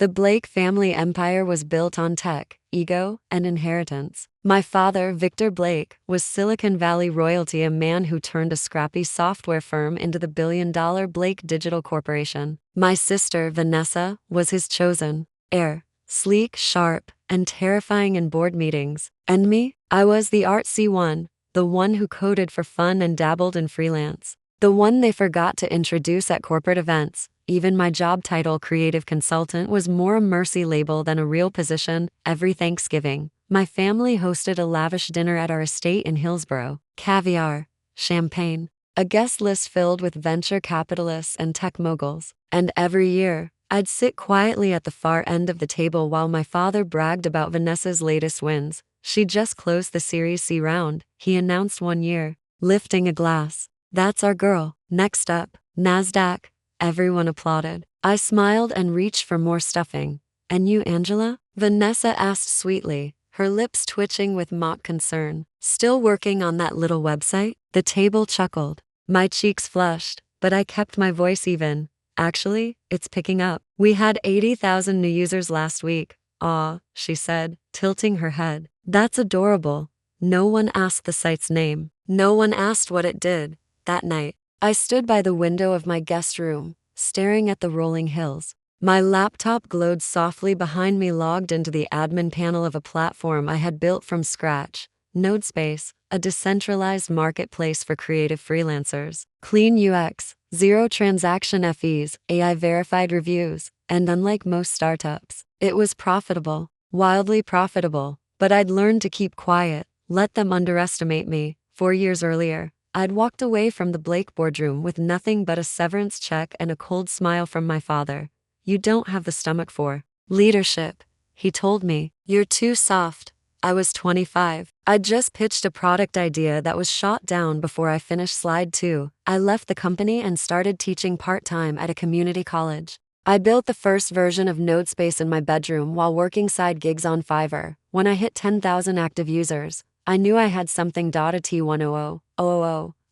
The Blake family empire was built on tech, ego, and inheritance. My father, Victor Blake, was Silicon Valley royalty, a man who turned a scrappy software firm into the billion-dollar Blake Digital Corporation. My sister, Vanessa, was his chosen heir, sleek, sharp, and terrifying in board meetings. And me? I was the artsy one, the one who coded for fun and dabbled in freelance. The one they forgot to introduce at corporate events. Even my job title, creative consultant, was more a mercy label than a real position. Every Thanksgiving, my family hosted a lavish dinner at our estate in Hillsborough. Caviar, champagne, a guest list filled with venture capitalists and tech moguls. And every year, I'd sit quietly at the far end of the table while my father bragged about Vanessa's latest wins. She just closed the Series C round, he announced one year, lifting a glass. That's our girl. Next up, NASDAQ. Everyone applauded. I smiled and reached for more stuffing. And you, Angela? Vanessa asked sweetly, her lips twitching with mock concern. Still working on that little website? The table chuckled. My cheeks flushed, but I kept my voice even. Actually, it's picking up. We had 80,000 new users last week. Aw, she said, tilting her head. That's adorable. No one asked the site's name. No one asked what it did. That night, I stood by the window of my guest room, staring at the rolling hills. My laptop glowed softly behind me, logged into the admin panel of a platform I had built from scratch. NodeSpace, a decentralized marketplace for creative freelancers. Clean UX, zero transaction fees, AI-verified reviews, and unlike most startups, it was profitable, wildly profitable. But I'd learned to keep quiet, let them underestimate me. 4 years earlier, I'd walked away from the Blake boardroom with nothing but a severance check and a cold smile from my father. You don't have the stomach for leadership, he told me. You're too soft. I was 25. I'd just pitched a product idea that was shot down before I finished slide 2. I left the company and started teaching part-time at a community college. I built the first version of NodeSpace in my bedroom while working side gigs on Fiverr. When I hit 10,000 active users, I knew I had something. T100,000.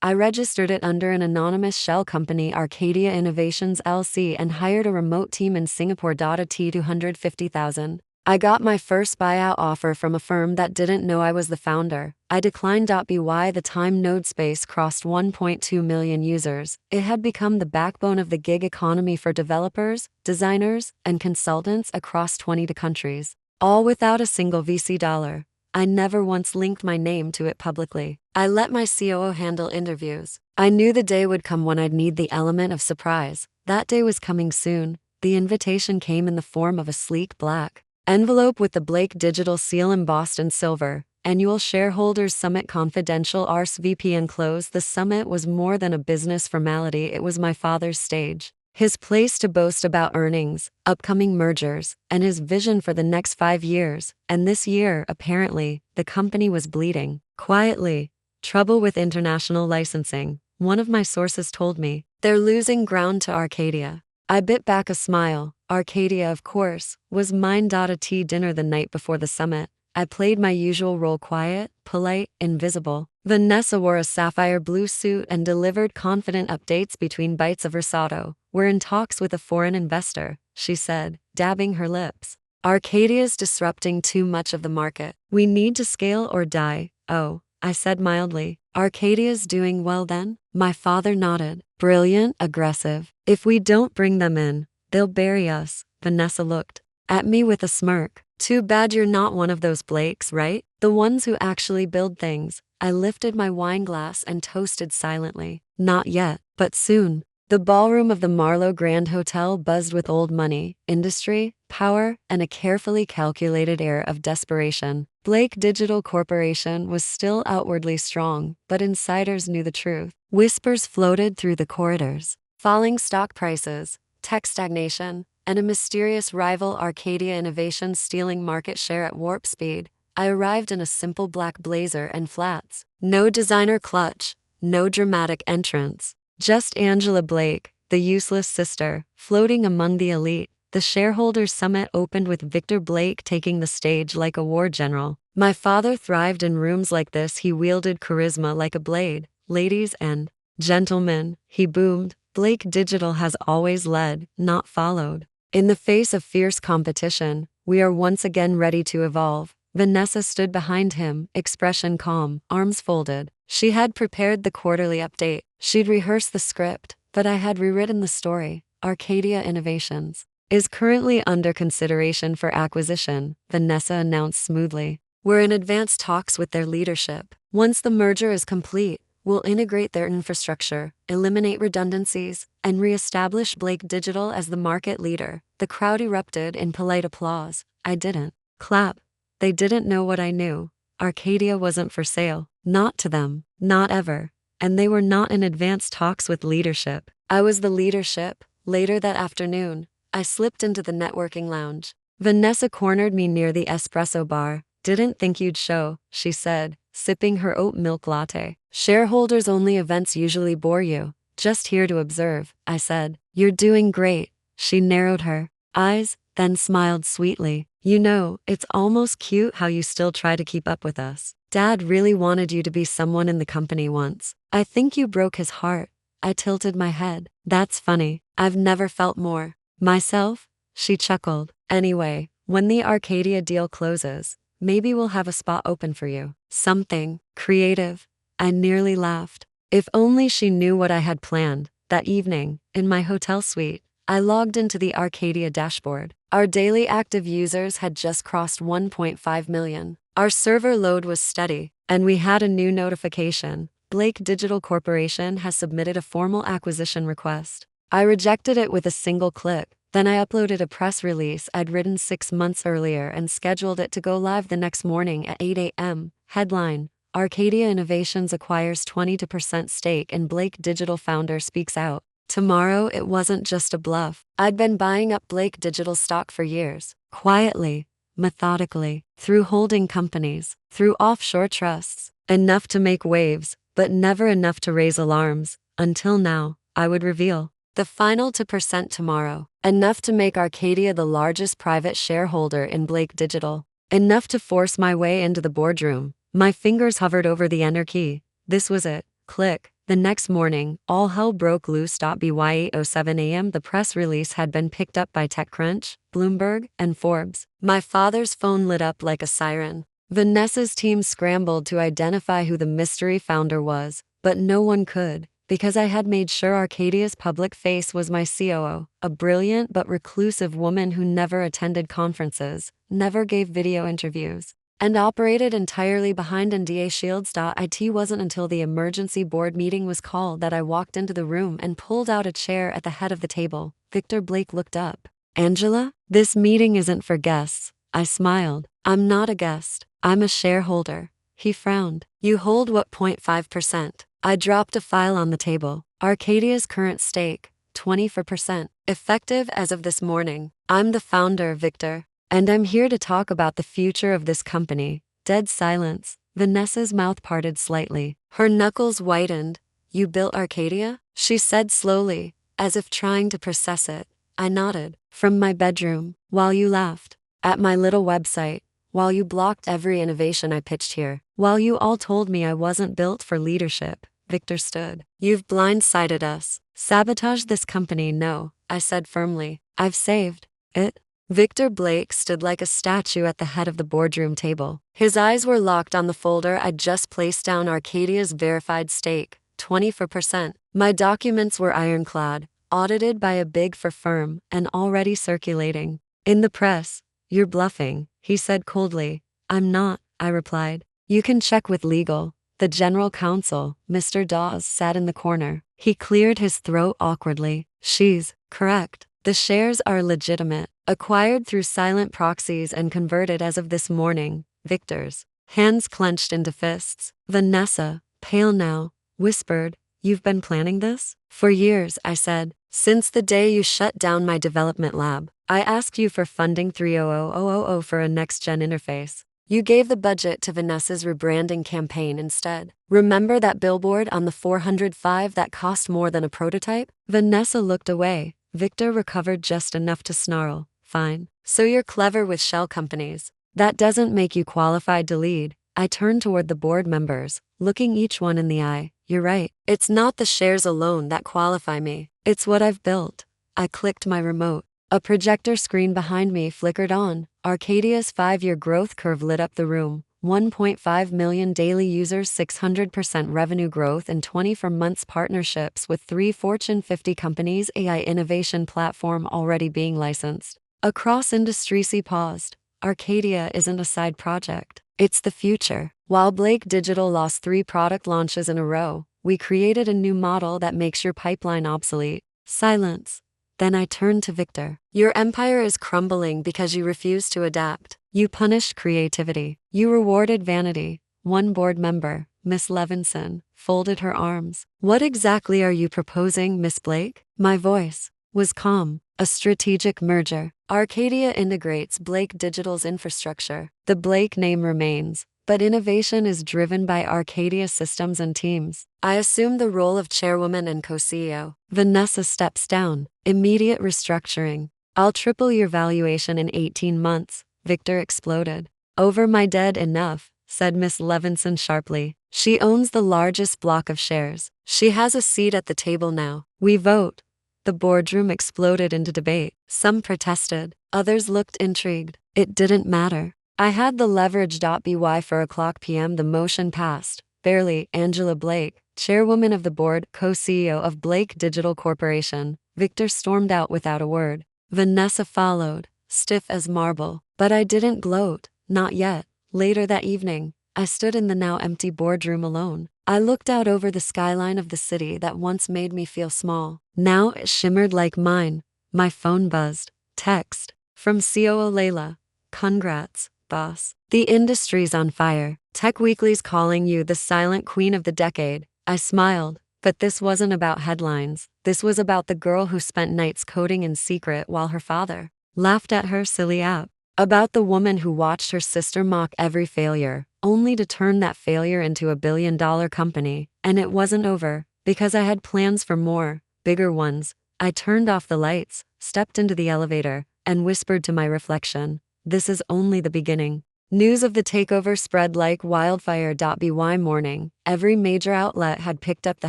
I registered it under an anonymous shell company, Arcadia Innovations LC, and hired a remote team in Singapore. T250,000. I got my first buyout offer from a firm that didn't know I was the founder. I declined. By the time NodeSpace crossed 1.2 million users, it had become the backbone of the gig economy for developers, designers, and consultants across 20 countries. All without a single VC dollar. I never once linked my name to it publicly. I let my COO handle interviews. I knew the day would come when I'd need the element of surprise. That day was coming soon. The invitation came in the form of a sleek black envelope with the Blake Digital seal embossed in silver. Annual Shareholders Summit Confidential RSVP enclosed. The summit was more than a business formality, it was my father's stage. His place to boast about earnings, upcoming mergers, and his vision for the next 5 years. And this year, apparently, the company was bleeding. Quietly. Trouble with international licensing, one of my sources told me. They're losing ground to Arcadia. I bit back a smile. Arcadia, of course, was mine. A dinner the night before the summit. I played my usual role: quiet, polite, invisible. Vanessa wore a sapphire blue suit and delivered confident updates between bites of risotto. We're in talks with a foreign investor, she said, dabbing her lips. Arcadia's disrupting too much of the market. We need to scale or die. Oh, I said mildly. Arcadia's doing well then? My father nodded. Brilliant, aggressive. If we don't bring them in, they'll bury us. Vanessa looked at me with a smirk. Too bad you're not one of those Blakes, right? The ones who actually build things. I lifted my wine glass and toasted silently. Not yet, but soon. The ballroom of the Marlowe Grand Hotel buzzed with old money, industry, power, and a carefully calculated air of desperation. Blake Digital Corporation was still outwardly strong, but insiders knew the truth. Whispers floated through the corridors. Falling stock prices, tech stagnation, and a mysterious rival, Arcadia Innovations, stealing market share at warp speed. I arrived in a simple black blazer and flats. No designer clutch, no dramatic entrance. Just Angela Blake, the useless sister, floating among the elite. The shareholders' summit opened with Victor Blake taking the stage like a war general. My father thrived in rooms like this. He wielded charisma like a blade. Ladies and gentlemen, he boomed, Blake Digital has always led, not followed. In the face of fierce competition, we are once again ready to evolve. Vanessa stood behind him, expression calm, arms folded. She had prepared the quarterly update. She'd rehearsed the script, but I had rewritten the story. Arcadia Innovations is currently under consideration for acquisition, Vanessa announced smoothly. We're in advanced talks with their leadership. Once the merger is complete, we'll integrate their infrastructure, eliminate redundancies, and re-establish Blake Digital as the market leader. The crowd erupted in polite applause. I didn't clap. They didn't know what I knew. Arcadia wasn't for sale. Not to them. Not ever. And they were not in advanced talks with leadership. I was the leadership. Later that afternoon, I slipped into the networking lounge. Vanessa cornered me near the espresso bar. Didn't think you'd show, she said, sipping her oat milk latte. Shareholders only events usually bore you. Just here to observe, I said. You're doing great. She narrowed her eyes, then smiled sweetly. You know, it's almost cute how you still try to keep up with us. Dad really wanted you to be someone in the company once. I think you broke his heart. I tilted my head. That's funny. I've never felt more myself, she chuckled. Anyway, when the Arcadia deal closes, maybe we'll have a spot open for you. Something creative. I nearly laughed. If only she knew what I had planned. That evening, in my hotel suite, I logged into the Arcadia dashboard. Our daily active users had just crossed 1.5 million. Our server load was steady, and we had a new notification. Blake Digital Corporation has submitted a formal acquisition request. I rejected it with a single click. Then I uploaded a press release I'd written 6 months earlier and scheduled it to go live the next morning at 8 a.m. Headline: Arcadia Innovations acquires 20% stake in Blake Digital, founder speaks out. Tomorrow it wasn't just a bluff. I'd been buying up Blake Digital stock for years. Quietly, methodically, through holding companies, through offshore trusts. Enough to make waves, but never enough to raise alarms. Until now, I would reveal the final 2% tomorrow. Enough to make Arcadia the largest private shareholder in Blake Digital. Enough to force my way into the boardroom. My fingers hovered over the enter key. This was it. Click. The next morning, all hell broke loose. By 8:07 a.m. the press release had been picked up by TechCrunch, Bloomberg, and Forbes. My father's phone lit up like a siren. Vanessa's team scrambled to identify who the mystery founder was, but no one could, because I had made sure Arcadia's public face was my COO, a brilliant but reclusive woman who never attended conferences, never gave video interviews, and operated entirely behind NDA shields. It wasn't until the emergency board meeting was called that I walked into the room and pulled out a chair at the head of the table. Victor Blake looked up. Angela, this meeting isn't for guests. I smiled. I'm not a guest. I'm a shareholder. He frowned. You hold what 0.5%? I dropped a file on the table. Arcadia's current stake, 24%. Effective as of this morning. I'm the founder, Victor. And I'm here to talk about the future of this company. Dead silence. Vanessa's mouth parted slightly. Her knuckles whitened. You built Arcadia? She said slowly, as if trying to process it. I nodded. From my bedroom, while you laughed. At my little website, while you blocked every innovation I pitched here. While you all told me I wasn't built for leadership. Victor stood. You've blindsided us. Sabotaged this company. No, I said firmly. I've saved it. Victor Blake stood like a statue at the head of the boardroom table. His eyes were locked on the folder I'd just placed down. Arcadia's verified stake, 24%. My documents were ironclad, audited by a Big Four firm, and already circulating in the press. You're bluffing, he said coldly. I'm not, I replied. You can check with legal. The general counsel, Mr. Dawes, sat in the corner. He cleared his throat awkwardly. She's correct. The shares are legitimate, acquired through silent proxies and converted as of this morning. Victor's hands clenched into fists. Vanessa, pale now, whispered, You've been planning this? For years, I said. Since the day you shut down my development lab. I asked you for funding 300,000 for a next-gen interface. You gave the budget to Vanessa's rebranding campaign instead. Remember that billboard on the 405 that cost more than a prototype? Vanessa looked away. Victor recovered just enough to snarl. Fine. So you're clever with shell companies. That doesn't make you qualified to lead. I turned toward the board members, looking each one in the eye. You're right. It's not the shares alone that qualify me. It's what I've built. I clicked my remote. A projector screen behind me flickered on. Arcadia's 5-year growth curve lit up the room. 1.5 million daily users, 600% revenue growth, and 24 months partnerships with 3 Fortune 50 companies, AI innovation platform already being licensed. Across industries, he paused. Arcadia isn't a side project. It's the future. While Blake Digital lost 3 product launches in a row, we created a new model that makes your pipeline obsolete. Silence. Then I turned to Victor. Your empire is crumbling because you refuse to adapt. You punished creativity. You rewarded vanity. One board member, Miss Levinson, folded her arms. What exactly are you proposing, Miss Blake? My voice was calm. A strategic merger. Arcadia integrates Blake Digital's infrastructure. The Blake name remains, but innovation is driven by Arcadia systems and teams. I assume the role of chairwoman and co-CEO. Vanessa steps down. Immediate restructuring. I'll triple your valuation in 18 months, Victor exploded. Over my dead. Enough, said Miss Levinson sharply. She owns the largest block of shares. She has a seat at the table now. We vote. The boardroom exploded into debate. Some protested. Others looked intrigued. It didn't matter. I had the leverage. By 4 p.m. the motion passed. Barely. Angela Blake, chairwoman of the board, co-CEO of Blake Digital Corporation. Victor stormed out without a word. Vanessa followed, stiff as marble. But I didn't gloat. Not yet. Later that evening, I stood in the now empty boardroom alone. I looked out over the skyline of the city that once made me feel small. Now it shimmered like mine. My phone buzzed. Text. From COO Layla. Congrats, boss. The industry's on fire. Tech Weekly's calling you the silent queen of the decade. I smiled. But this wasn't about headlines. This was about the girl who spent nights coding in secret while her father laughed at her silly app. About the woman who watched her sister mock every failure, only to turn that failure into a billion-dollar company. And it wasn't over, because I had plans for more, bigger ones. I turned off the lights, stepped into the elevator, and whispered to my reflection, this is only the beginning. News of the takeover spread like wildfire. By morning, every major outlet had picked up the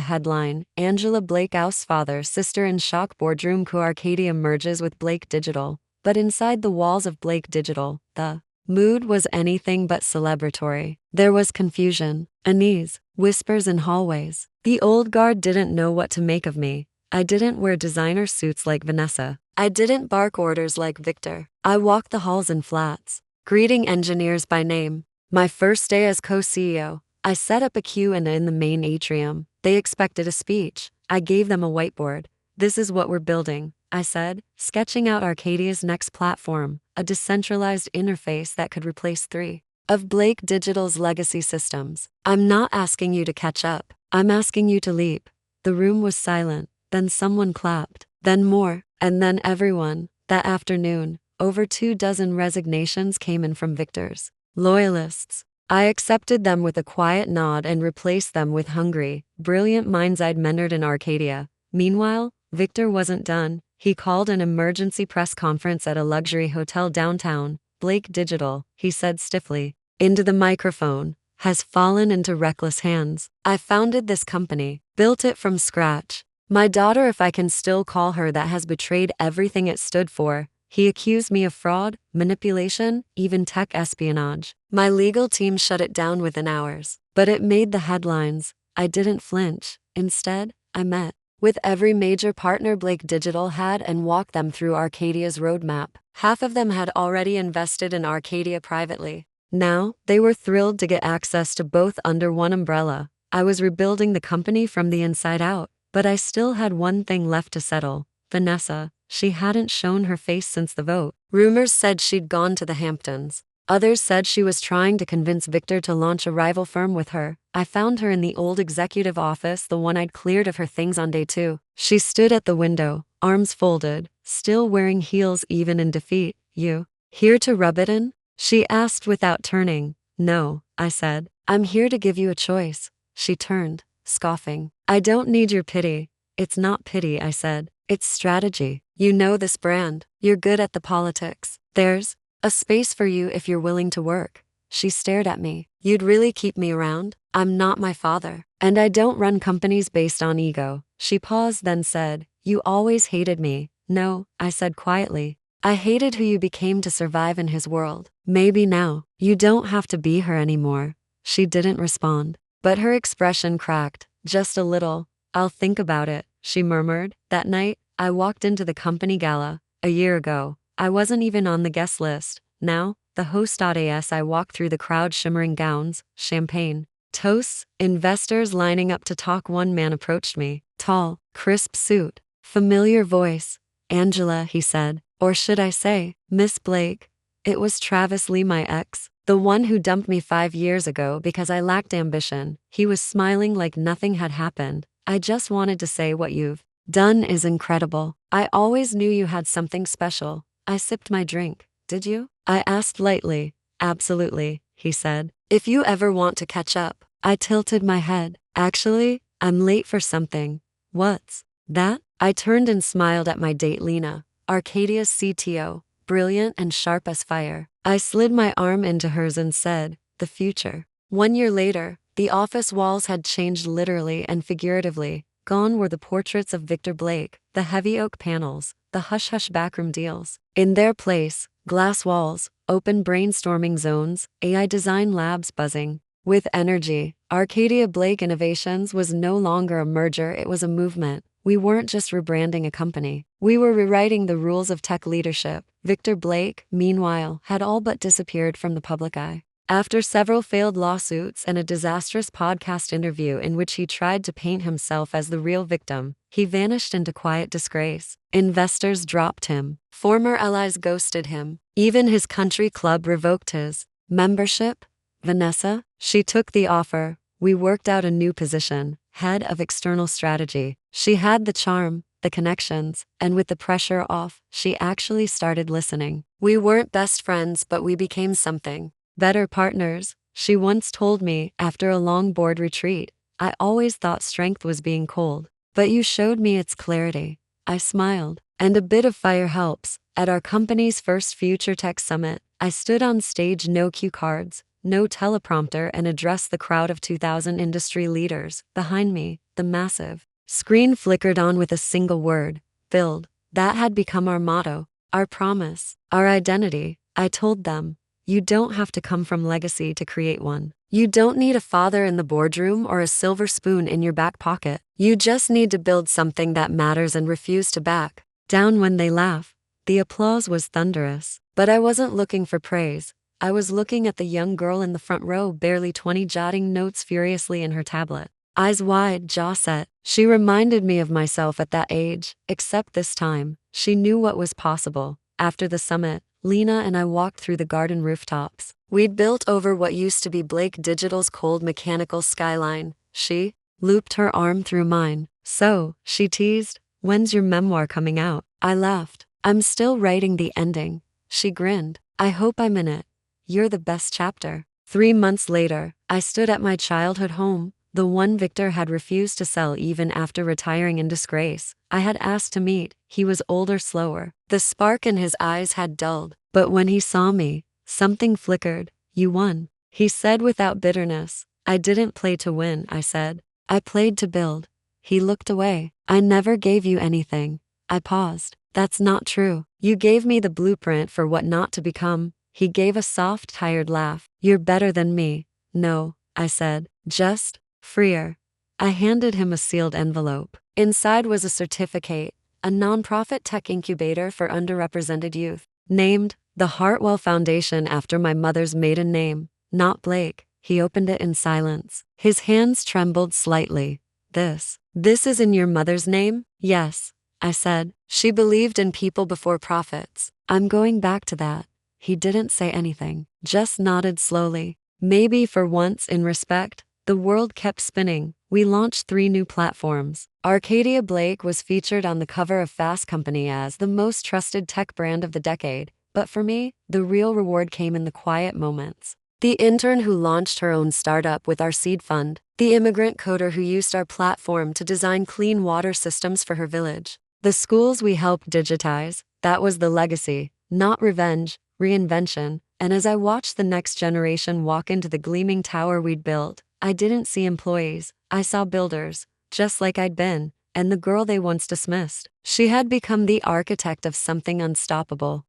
headline, Angela Blake ousts father, sister in shock, boardroom coup, Arcadia merges with Blake Digital. But inside the walls of Blake Digital, the mood was anything but celebratory. There was confusion, unease, whispers in hallways. The old guard didn't know what to make of me. I didn't wear designer suits like Vanessa. I didn't bark orders like Victor. I walked the halls in flats, greeting engineers by name. My first day as co-CEO, I set up a Q&A in the main atrium. They expected a speech. I gave them a whiteboard. This is what we're building, I said, sketching out Arcadia's next platform, a decentralized interface that could replace 3 of Blake Digital's legacy systems. I'm not asking you to catch up. I'm asking you to leap. The room was silent. Then someone clapped. Then more. And then everyone. That afternoon, over 24 resignations came in from Victor's loyalists. I accepted them with a quiet nod and replaced them with hungry, brilliant minds I'd mentored in Arcadia. Meanwhile, Victor wasn't done. He called an emergency press conference at a luxury hotel downtown. Blake Digital, he said stiffly, into the microphone, has fallen into reckless hands. I founded this company, built it from scratch. My daughter, if I can still call her that, has betrayed everything it stood for. He accused me of fraud, manipulation, even tech espionage. My legal team shut it down within hours. But it made the headlines. I didn't flinch. Instead, I met with every major partner Blake Digital had and walked them through Arcadia's roadmap. Half of them had already invested in Arcadia privately. Now, they were thrilled to get access to both under one umbrella. I was rebuilding the company from the inside out. But I still had one thing left to settle. Vanessa. She hadn't shown her face since the vote. Rumors said she'd gone to the Hamptons. Others said she was trying to convince Victor to launch a rival firm with her. I found her in the old executive office, the one I'd cleared of her things on day 2. She stood at the window, arms folded, still wearing heels even in defeat. You here to rub it in? She asked without turning. No, I said. I'm here to give you a choice. She turned, scoffing. I don't need your pity. It's not pity, I said. It's strategy. You know this brand. You're good at the politics. There's a space for you if you're willing to work. She stared at me. You'd really keep me around? I'm not my father. And I don't run companies based on ego. She paused, then said, you always hated me. No, I said quietly. I hated who you became to survive in his world. Maybe now, you don't have to be her anymore. She didn't respond, but her expression cracked, just a little. I'll think about it, she murmured. That night, I walked into the company gala. A year ago, I wasn't even on the guest list. Now, the host. As I walked through the crowd, shimmering gowns, champagne, toasts, investors lining up to talk, one man approached me. Tall, crisp suit, familiar voice. Angela, he said. Or should I say, Miss Blake? It was Travis Lee, my ex, the one who dumped me 5 years ago because I lacked ambition. He was smiling like nothing had happened. I just wanted to say what you've done is incredible. I always knew you had something special. I sipped my drink. Did you? I asked lightly. Absolutely, he said. If you ever want to catch up. I tilted my head. Actually, I'm late for something. What's that? I turned and smiled at my date Lena, Arcadia's CTO, brilliant and sharp as fire. I slid my arm into hers and said, the future. 1 year later, the office walls had changed literally and figuratively. Gone were the portraits of Victor Blake, the heavy oak panels, the hush-hush backroom deals. In their place, glass walls, open brainstorming zones, AI design labs buzzing with energy. Arcadia Blake Innovations was no longer a merger, it was a movement. We weren't just rebranding a company. We were rewriting the rules of tech leadership. Victor Blake, meanwhile, had all but disappeared from the public eye. After several failed lawsuits and a disastrous podcast interview in which he tried to paint himself as the real victim, he vanished into quiet disgrace. Investors dropped him. Former allies ghosted him. Even his country club revoked his membership. Vanessa, she took the offer. We worked out a new position, head of external strategy. She had the charm, the connections, and with the pressure off, she actually started listening. We weren't best friends, but we became something. Better partners, she once told me after a long board retreat. I always thought strength was being cold, but you showed me its clarity. I smiled. And a bit of fire helps. At our company's first Future Tech Summit, I stood on stage, no cue cards, no teleprompter, and addressed the crowd of 2,000 industry leaders. Behind me, the massive screen flickered on with a single word, build. That had become our motto, our promise, our identity. I told them, you don't have to come from legacy to create one. You don't need a father in the boardroom or a silver spoon in your back pocket. You just need to build something that matters and refuse to back down when they laugh. The applause was thunderous, but I wasn't looking for praise. I was looking at the young girl in the front row, barely 20, jotting notes furiously in her tablet. Eyes wide, jaw set. She reminded me of myself at that age, except this time, she knew what was possible. After the summit, Lena and I walked through the garden rooftops. We'd built over what used to be Blake Digital's cold mechanical skyline. She looped her arm through mine. So, she teased, when's your memoir coming out? I laughed. I'm still writing the ending. She grinned. I hope I'm in it. You're the best chapter. 3 months later, I stood at my childhood home, the one Victor had refused to sell even after retiring in disgrace. I had asked to meet. He was older, slower. The spark in his eyes had dulled. But when he saw me, something flickered. You won, he said without bitterness. I didn't play to win, I said. I played to build. He looked away. I never gave you anything. I paused. That's not true. You gave me the blueprint for what not to become. He gave a soft, tired laugh. You're better than me. No, I said. Just freer. I handed him a sealed envelope. Inside was a certificate, a nonprofit tech incubator for underrepresented youth, named the Hartwell Foundation after my mother's maiden name, not Blake. He opened it in silence. His hands trembled slightly. This is in your mother's name? Yes, I said. She believed in people before profits. I'm going back to that. He didn't say anything, just nodded slowly. Maybe for once in respect. The world kept spinning. We launched 3 new platforms. Arcadia Blake was featured on the cover of Fast Company as the most trusted tech brand of the decade. But for me, the real reward came in the quiet moments. The intern who launched her own startup with our seed fund. The immigrant coder who used our platform to design clean water systems for her village. The schools we helped digitize. That was the legacy, not revenge, reinvention. And as I watched the next generation walk into the gleaming tower we'd built, I didn't see employees. I saw builders, just like I'd been, and the girl they once dismissed. She had become the architect of something unstoppable.